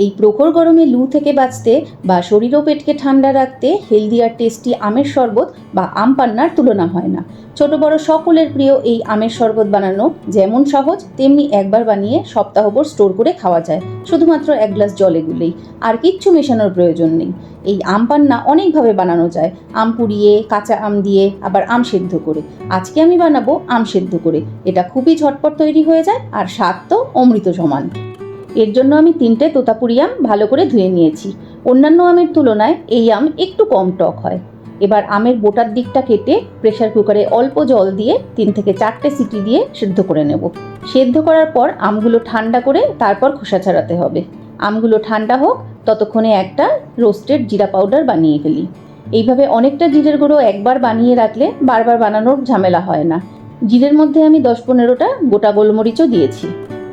এই প্রখর গরমে লু থেকে বাঁচতে বা শরীর ও পেটকে ঠান্ডা রাখতে হেলদি আর টেস্টি আমের শরবত বা আম পান্নার তুলনা হয় না। ছোট বড় সকলের প্রিয় এই আমের শরবত বানানো যেমন সহজ, তেমনি একবার বানিয়ে সপ্তাহভর স্টোর করে খাওয়া যায় শুধুমাত্র এক গ্লাস জলে গুলেই। আর কিচ্ছু মেশানোর প্রয়োজন নেই। এই আম পান্না অনেকভাবে বানানো যায়, আম পুড়িয়ে, কাঁচা আম দিয়ে, আবার আম সেদ্ধ করে। আজকে আমি বানাবো আম সেদ্ধ করে। এটা খুবই ঝটপট তৈরি হয়ে যায় আর স্বাদ তো অমৃত সমান। এর জন্য আমি 3টে তোতাপুরি আম ভালো করে ধুয়ে নিয়েছি। অন্যান্য আমের তুলনায় এই আম একটু কম টক হয়। এবার আমের বোটার দিকটা কেটে প্রেসার কুকারে অল্প জল দিয়ে 3 থেকে 4টে সিটি দিয়ে সেদ্ধ করে নেব। সেদ্ধ করার পর আমগুলো ঠান্ডা করে তারপর খোসা ছাড়াতে হবে। আমগুলো ঠান্ডা হোক, ততক্ষণে একটা রোস্টেড জিরা পাউডার বানিয়ে ফেলি। এইভাবে অনেকটা জিরের গুঁড়ো একবার বানিয়ে রাখলে বারবার বানানোর ঝামেলা হয় না। জিরের মধ্যে আমি 10-15টা গোটা গোলমরিচও দিয়েছি।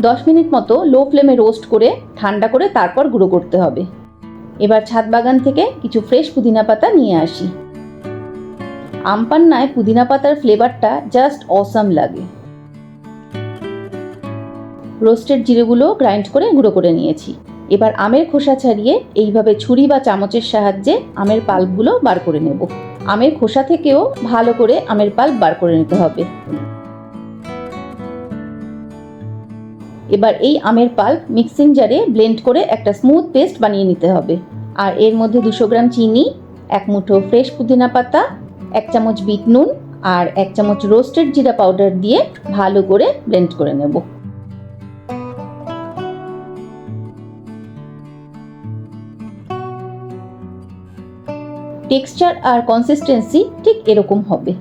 10 মিনিট মতো লো ফ্লেমে রোস্ট করে ঠান্ডা করে তারপর গুঁড়ো করতে হবে। এবার ছাদ বাগান থেকে কিছু ফ্রেশ পুদিনা পাতা নিয়ে আসি। আম পান্নায় পুদিনা পাতার ফ্লেভারটা জাস্ট অসাম লাগে। রোস্টেড জিরেগুলো গ্রাইন্ড করে গুঁড়ো করে নিয়েছি। এবার আমের খোসা ছাড়িয়ে এইভাবে ছুরি বা চামচের সাহায্যে আমের পাল্পগুলো বার করে নেব। আমের খোসা থেকেও ভালো করে আমের পাল্প বার করে নিতে হবে। এবার এই আমের পাল্প মিক্সিং জারে ব্লেন্ড করে একটা স্মুথ পেস্ট বানিয়ে নিতে হবে। আর এর মধ্যে 200 গ্রাম চিনি, 1 মুঠো ফ্রেশ পুদিনা পাতা, 1 চামচ বিট নুন আর 1 চামচ রোস্টেড জিরা পাউডার দিয়ে ভালো করে ব্লেন্ড করে নেব। টেক্সচার আর কনসিস্টেন্সি ঠিক এরকম হবে।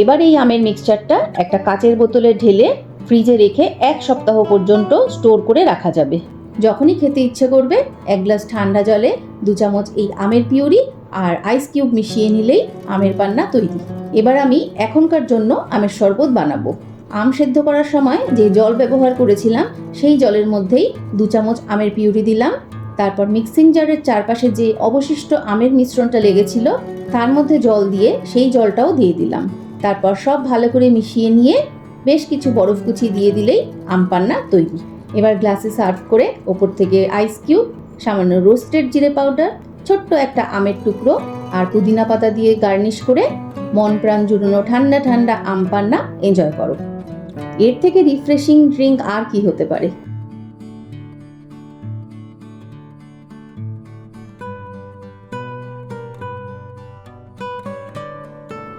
এবার এই আমের মিক্সচারটা একটা কাচের বোতলে ঢেলে ফ্রিজে রেখে 1 সপ্তাহ পর্যন্ত স্টোর করে রাখা যাবে। যখনই খেতে ইচ্ছে করবে 1 গ্লাস ঠান্ডা জলে 2 চামচ এই আমের পিউরি আর আইস কিউব মিশিয়ে নিলেই আমের পান্না তৈরি। এবার আমি এখনকার জন্য আমের শরবত বানাবো। আম সেদ্ধ করার সময় যে জল ব্যবহার করেছিলাম সেই জলের মধ্যেই 2 চামচ আমের পিউরি দিলাম। তারপর মিক্সিং জারের চারপাশে যে অবশিষ্ট আমের মিশ্রণটা লেগেছিল তার মধ্যে জল দিয়ে সেই জলটাও দিয়ে দিলাম। তারপর সব ভালো করে মিশিয়ে নিয়ে বেশ কিছু বরফ কুচি দিয়ে দিলেই আম পান্না তৈরি। এবার গ্লাসে সার্ভ করে ওপর থেকে আইস কিউব, সামান্য রোস্টেড জিরে পাউডার, ছোট্ট একটা আমের টুকরো আর পুদিনা পাতা দিয়ে গার্নিশ করে মন প্রাণ জুড়ানো ঠান্ডা ঠান্ডা আম পান্না এনজয় করো। এর থেকে রিফ্রেশিং ড্রিঙ্ক আর কি হতে পারে।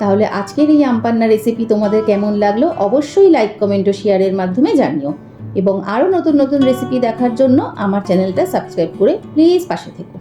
তাহলে আজকের এই আম পান্না রেসিপি তোমাদের কেমন লাগলো অবশ্যই লাইক, কমেন্ট ও শেয়ারের মাধ্যমে জানিও। এবং আরও নতুন নতুন রেসিপি দেখার জন্য আমার চ্যানেলটা সাবস্ক্রাইব করে প্লিজ পাশে থেকো।